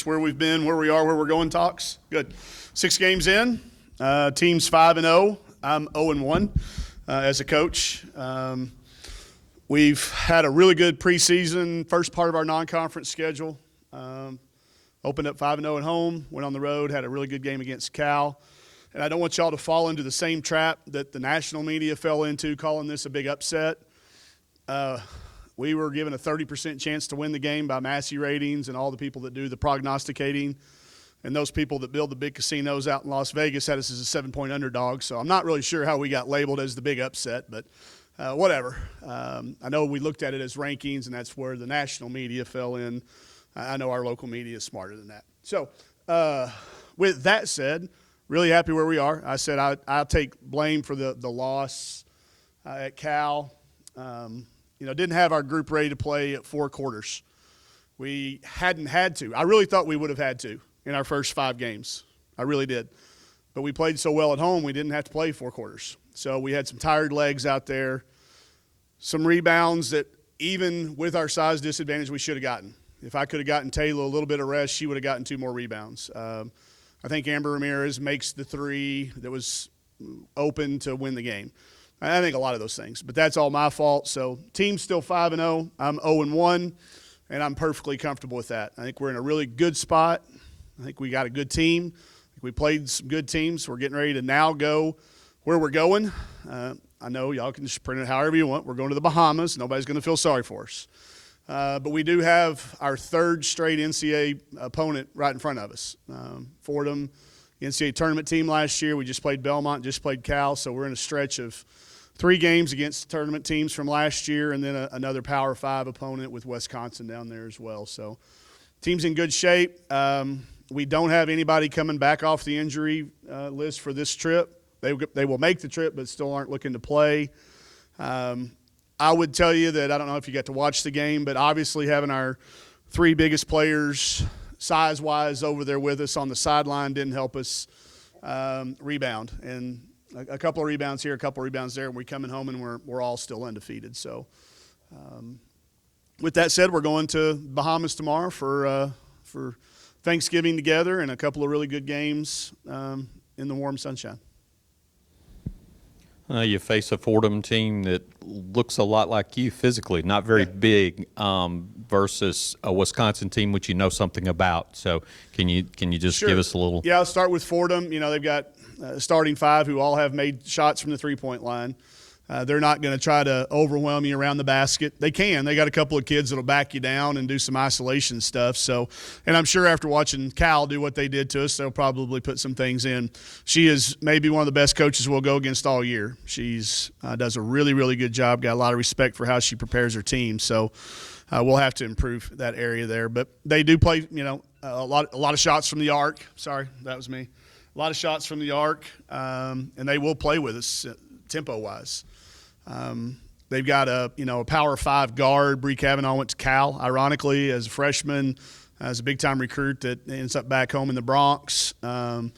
this where we've been, where we are, where we're going talks? Good. 6 games in. Team's 5-0. I'm 0-1 as a coach. We've had a really good preseason, first part of our non-conference schedule. Opened up 5-0 at home, went on the road, had a really good game against Cal. And I don't want y'all to fall into the same trap that the national media fell into, calling this a big upset. We were given a 30% chance to win the game by Massey ratings and all the people that do the prognosticating. And those people that build the big casinos out in Las Vegas had us as a 7-point underdog. So I'm not really sure how we got labeled as the big upset, but whatever. I know we looked at it as rankings, and that's where the national media fell in. I know our local media is smarter than that. So with that said, really happy where we are. I said I'll take blame for the loss at Cal. Didn't have our group ready to play at 4 quarters. We hadn't had to. I really thought we would have had to in our first 5 games. I really did. But we played so well at home, we didn't have to play 4 quarters. So we had some tired legs out there, some rebounds that even with our size disadvantage we should have gotten. If I could have gotten Taylor a little bit of rest, she would have gotten 2 more rebounds. I think Amber Ramirez makes the 3 that was open to win the game. I think a lot of those things, but that's all my fault. So team's still 5-0. I'm 0-1, and I'm perfectly comfortable with that. I think we're in a really good spot. I think we got a good team. We played some good teams. We're getting ready to now go where we're going. I know y'all can just print it however you want. We're going to the Bahamas. Nobody's going to feel sorry for us. But we do have our 3rd straight NCAA opponent right in front of us. Fordham, NCAA tournament team last year. We just played Belmont, just played Cal, so we're in a stretch of 3 games against tournament teams from last year, and then another Power 5 opponent with Wisconsin down there as well. So team's in good shape. We don't have anybody coming back off the injury list for this trip. They will make the trip but still aren't looking to play. I would tell you that I don't know if you got to watch the game, but obviously having our 3 biggest players size-wise over there with us on the sideline didn't help us rebound. And a couple of rebounds here, a couple of rebounds there, and we're coming home and we're all still undefeated. So with that said, we're going to Bahamas tomorrow for Thanksgiving together and a couple of really good games in the warm sunshine. You face a Fordham team that looks a lot like you physically, not very big, versus a Wisconsin team which you know something about. So can you just give us a little? Yeah, I'll start with Fordham. They've got starting 5 who all have made shots from the 3-point line. They're not going to try to overwhelm you around the basket. They can. They got a couple of kids that'll back you down and do some isolation stuff. So, and I'm sure after watching Cal do what they did to us, they'll probably put some things in. She is maybe one of the best coaches we'll go against all year. She's does a really, really good job. Got a lot of respect for how she prepares her team. So we'll have to improve that area there. But they do play, a lot of shots from the arc. Sorry, that was me. A lot of shots from the arc, and they will play with us tempo-wise. They've got a Power 5 guard. Bree Kavanaugh went to Cal, ironically, as a freshman, as a big-time recruit that ends up back home in the Bronx. And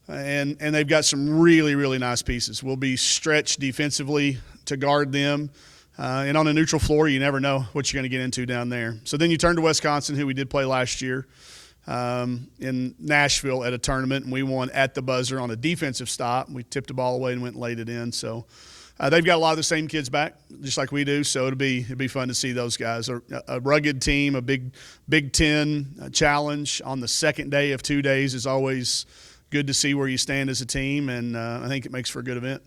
they've got some really, really nice pieces. We'll be stretched defensively to guard them. And on a neutral floor, you never know what you're going to get into down there. So then you turn to Wisconsin, who we did play last year in Nashville at a tournament, and we won at the buzzer on a defensive stop. We tipped the ball away and went and laid it in. So they've got a lot of the same kids back, just like we do. So it'd be fun to see those guys. A rugged team, a Big Ten challenge on the second day of 2 days is always good to see where you stand as a team, and I think it makes for a good event.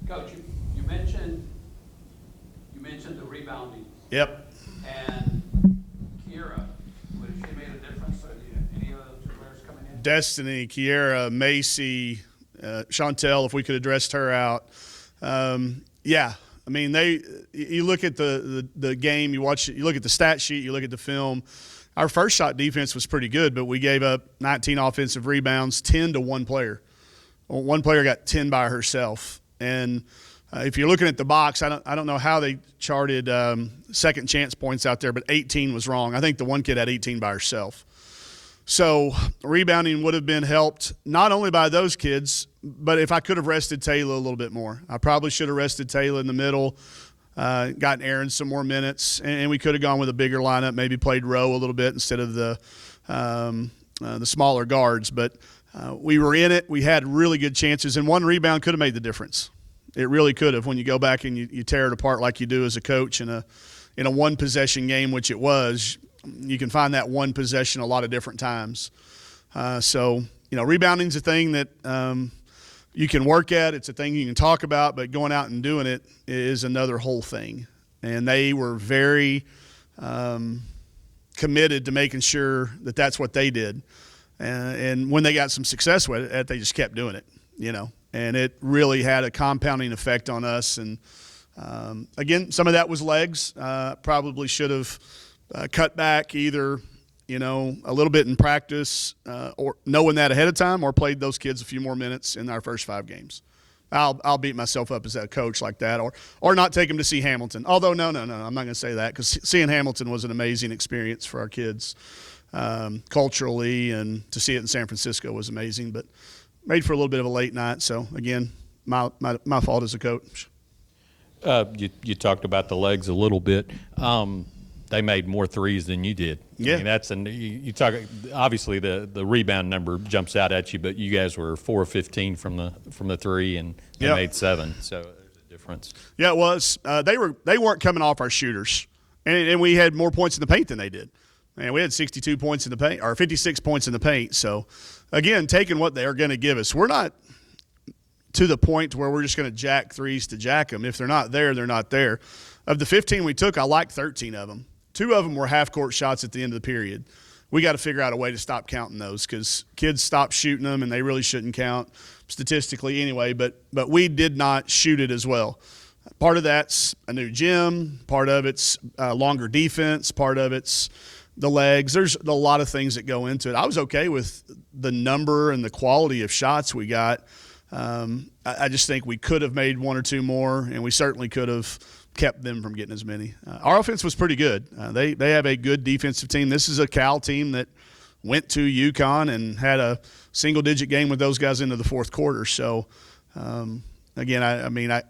Coach, you mentioned the rebounding. Yep. And Kiera, would she made a difference? Any of those players coming in? Destiny, Kiera, Macy, Chantel, if we could have dressed her out. Yeah. I mean, you look at the game, you look at the stat sheet, you look at the film. Our first shot defense was pretty good, but we gave up 19 offensive rebounds, 10 to one player. One player got 10 by herself. And if you're looking at the box, I don't know how they charted second chance points out there, but 18 was wrong. I think the one kid had 18 by herself. So rebounding would have been helped not only by those kids, but if I could have rested Taylor a little bit more. I probably should have rested Taylor in the middle. gotten Aaron some more minutes, and we could have gone with a bigger lineup, maybe played Rowe a little bit instead of the smaller guards. But we were in it. We had really good chances, and one rebound could have made the difference. It really could have. When you go back and you tear it apart like you do as a coach in a one-possession game, which it was, you can find that one possession a lot of different times. So, rebounding's a thing that you can work at. It's a thing you can talk about, but going out and doing it is another whole thing. And they were very committed to making sure that that's what they did. And when they got some success with it, they just kept doing it, And it really had a compounding effect on us. And, again, some of that was legs. Probably should have cut back either – a little bit in practice or knowing that ahead of time, or played those kids a few more minutes in our first 5 games. I'll beat myself up as a coach like that, or not take them to see Hamilton. Although, no, I'm not going to say that, because seeing Hamilton was an amazing experience for our kids culturally, and to see it in San Francisco was amazing, but made for a little bit of a late night. So, again, my fault as a coach. You talked about the legs a little bit. They made more threes than you did. Yeah. I mean, you talk, obviously the rebound number jumps out at you, but you guys were 4 of 15 from the three, and they made 7. So there's a difference. Yeah, it was. They weren't coming off our shooters, and we had more points in the paint than they did. And we had 62 points in the paint, or 56 points in the paint. So, again, taking what they are going to give us. We're not to the point where we're just going to jack threes to jack them. If they're not there, they're not there. Of the 15 we took, I liked 13 of them. 2 of them were half-court shots at the end of the period. We got to figure out a way to stop counting those, because kids stopped shooting them, and they really shouldn't count statistically anyway. But we did not shoot it as well. Part of that's a new gym. Part of it's longer defense. Part of it's the legs. There's a lot of things that go into it. I was okay with the number and the quality of shots we got. I just think we could have made 1 or 2 more, and we certainly could have kept them from getting as many. Our offense was pretty good. They have a good defensive team. This is a Cal team that went to UConn and had a single-digit game with those guys into the fourth quarter. So, again,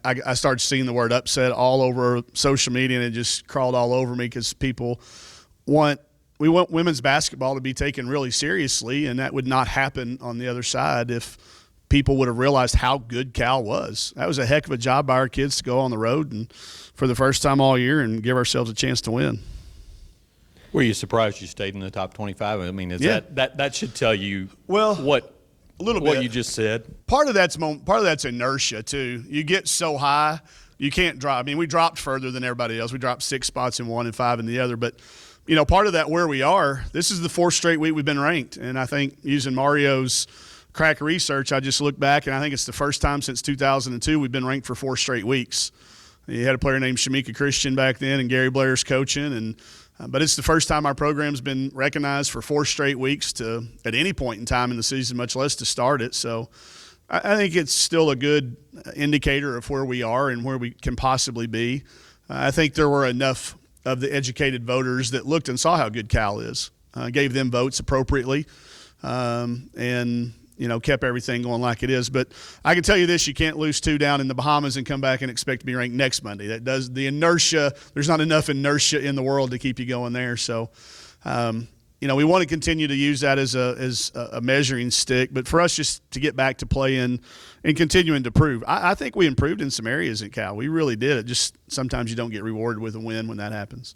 I started seeing the word upset all over social media, and it just crawled all over me, because we want women's basketball to be taken really seriously, and that would not happen on the other side if people would have realized how good Cal was. That was a heck of a job by our kids to go on the road and for the first time all year and give ourselves a chance to win. Were you surprised you stayed in the top 25? I mean, that should tell you what you just said. Part of that's inertia too. You get so high, you can't drop. I mean, we dropped further than everybody else. We dropped 6 spots in one and 5 in the other, but part of that where we are, this is the 4th straight week we've been ranked, and I think using Mario's crack research, I just looked back, and I think it's the first time since 2002 we've been ranked for 4 straight weeks. You had a player named Shamika Christian back then, and Gary Blair's coaching, but it's the first time our program's been recognized for 4 straight weeks at any point in time in the season, much less to start it. So I think it's still a good indicator of where we are and where we can possibly be. I think there were enough of the educated voters that looked and saw how good Cal is, gave them votes appropriately, and kept everything going like it is. But I can tell you this, you can't lose 2 down in the Bahamas and come back and expect to be ranked next Monday. That does the inertia. There's not enough inertia in the world to keep you going there. So, we want to continue to use that as a measuring stick. But for us just to get back to playing and continuing to prove, I think we improved in some areas at Cal. We really did. It just sometimes you don't get rewarded with a win when that happens.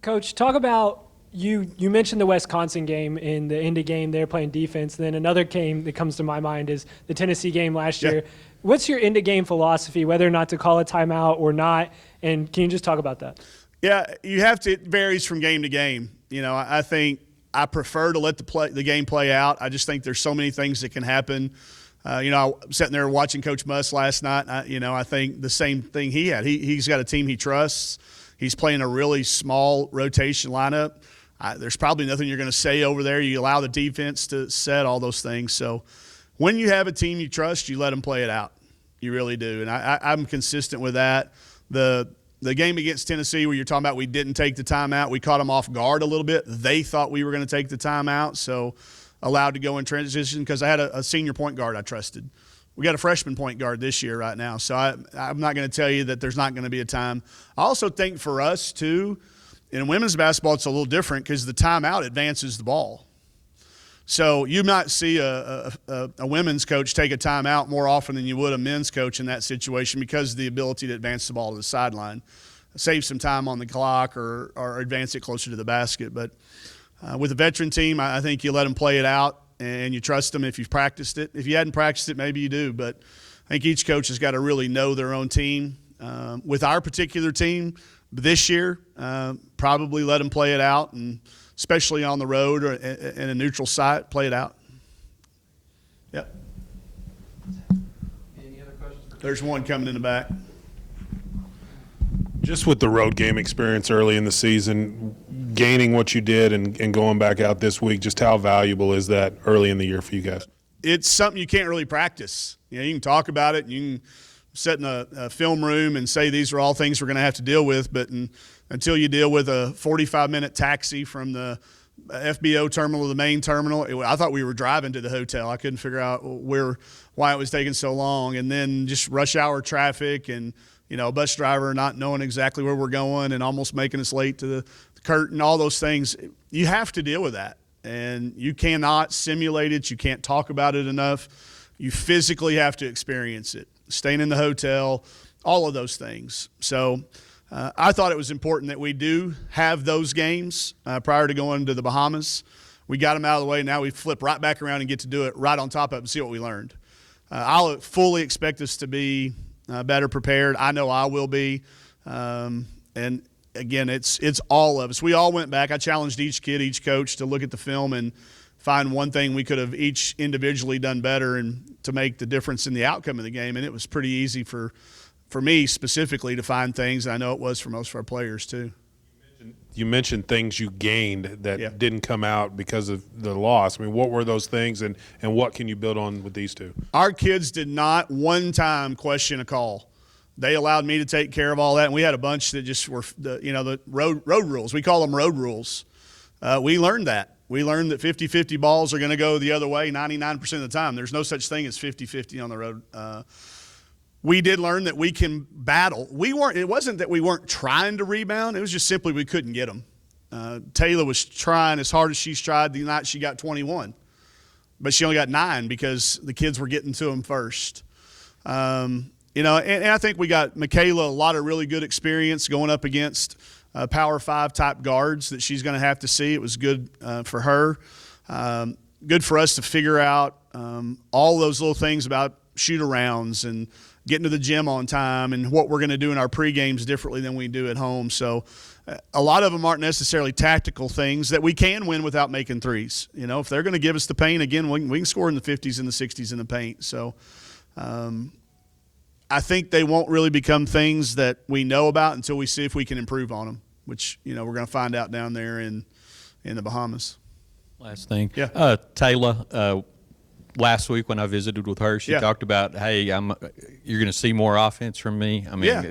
Coach, talk about You mentioned the Wisconsin game in the Indy game. They're playing defense. Then another game that comes to my mind is the Tennessee game last year. What's your Indy game philosophy, whether or not to call a timeout or not? And can you just talk about that? Yeah, you have to. It varies from game to game. I think I prefer to let the game play out. I just think there's so many things that can happen. I was sitting there watching Coach Muss last night. I think the same thing he had. He's got a team he trusts. He's playing a really small rotation lineup. There's probably nothing you're going to say over there. You allow the defense to set all those things. So when you have a team you trust, you let them play it out. You really do. And I'm consistent with that. The game against Tennessee where you're talking about we didn't take the timeout, we caught them off guard a little bit. They thought we were going to take the timeout, so allowed to go in transition because I had a senior point guard I trusted. We got a freshman point guard this year right now, so I'm not going to tell you that there's not going to be a time. I also think for us too, in women's basketball, it's a little different because the timeout advances the ball. So you might see a women's coach take a timeout more often than you would a men's coach in that situation because of the ability to advance the ball to the sideline, save some time on the clock or advance it closer to the basket. But with a veteran team, I think you let them play it out and you trust them if you've practiced it. If you hadn't practiced it, maybe you do. But I think each coach has got to really know their own team. With our particular team this year, probably let them play it out, and especially on the road or in a neutral site, play it out. Yep. Any other questions for There's one coming in the back. Just with the road game experience early in the season, gaining what you did and going back out this week, just how valuable is that early in the year for you guys? It's something you can't really practice. You can talk about it, and you can sit in a film room and say these are all things we're going to have to deal with, but until you deal with a 45-minute taxi from the FBO terminal to the main terminal, I thought we were driving to the hotel. I couldn't figure out why it was taking so long, and then just rush hour traffic and a bus driver not knowing exactly where we're going and almost making us late to the curtain, all those things. You have to deal with that, and you cannot simulate it. You can't talk about it enough. You physically have to experience it, staying in the hotel, all of those things. So I thought it was important that we do have those games prior to going to the Bahamas. We got them out of the way. Now we flip right back around and get to do it right on top of it and see what we learned. I'll fully expect us to be better prepared. I know I will be. And again, it's all of us. We all went back. I challenged each kid, each coach to look at the film and find one thing we could have each individually done better and to make the difference in the outcome of the game. And it was pretty easy for me specifically to find things. And I know it was for most of our players too. You mentioned things you gained that Yeah. didn't come out because of the loss. I mean, what were those things, and what can you build on with these two? Our kids did not one time question a call. They allowed me to take care of all that, and we had a bunch that just were the road rules. We call them road rules. We learned that. We learned that 50-50 balls are going to go the other way 99% of the time. There's no such thing as 50-50 on the road. We did learn that we can battle. It wasn't that we weren't trying to rebound. It was just simply we couldn't get them. Taylor was trying as hard as she's tried the night she got 21. But she only got 9 because the kids were getting to them first. And I think we got Michaela a lot of really good experience going up against Power 5 type guards that she's going to have to see. It was good for her. Good for us to figure out all those little things about shoot-arounds and getting to the gym on time and what we're going to do in our pre-games differently than we do at home. So a lot of them aren't necessarily tactical things that we can win without making threes. If they're going to give us the paint, again, we can score in the 50s and the 60s in the paint. So I think they won't really become things that we know about until we see if we can improve on them, which, we're going to find out down there in the Bahamas. Last thing. Yeah. Taylor, last week when I visited with her, she Yeah. talked about, hey, you're going to see more offense from me. I mean, Yeah.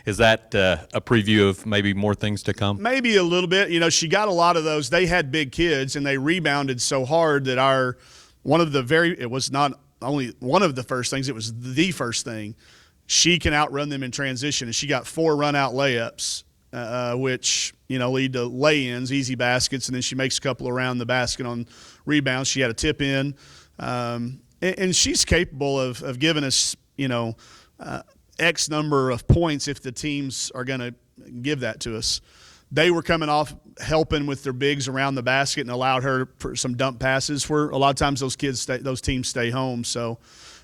is that a preview of maybe more things to come? Maybe a little bit. She got a lot of those. They had big kids, and they rebounded so hard that it was not only one of the first things, it was the first thing. She can outrun them in transition, and she got 4 run-out layups, which, lead to lay-ins, easy baskets, and then she makes a couple around the basket on rebounds. She had a tip-in. And she's capable of giving us, X number of points if the teams are going to give that to us. They were coming off helping with their bigs around the basket and allowed her for some dump passes where a lot of times those teams stay home. So,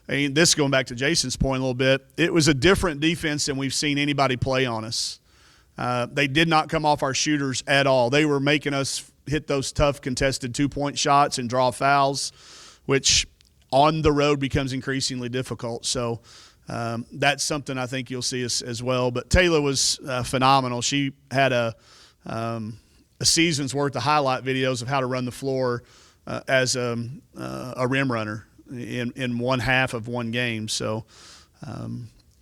this going back to Jason's point a little bit, it was a different defense than we've seen anybody play on us. They did not come off our shooters at all. They were making us hit those tough contested 2-point shots and draw fouls, which on the road becomes increasingly difficult. So that's something I think you'll see us as well. But Taylor was phenomenal. She had a season's worth of highlight videos of how to run the floor as a rim runner in one half of one game. So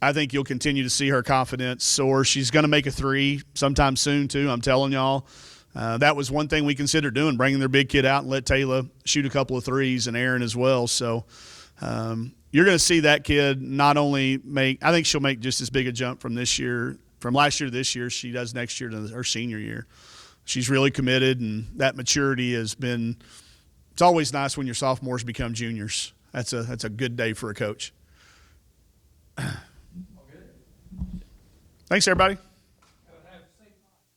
I think you'll continue to see her confidence soar. She's going to make a 3 sometime soon too, I'm telling y'all. That was one thing we considered doing, bringing their big kid out and let Taylor shoot a couple of threes and Aaron as well. So you're going to see that kid not only make, I think she'll make just as big a jump from last year to this year, she does next year to her senior year. She's really committed, and that maturity has been, it's always nice when your sophomores become juniors. That's a good day for a coach. Thanks, everybody.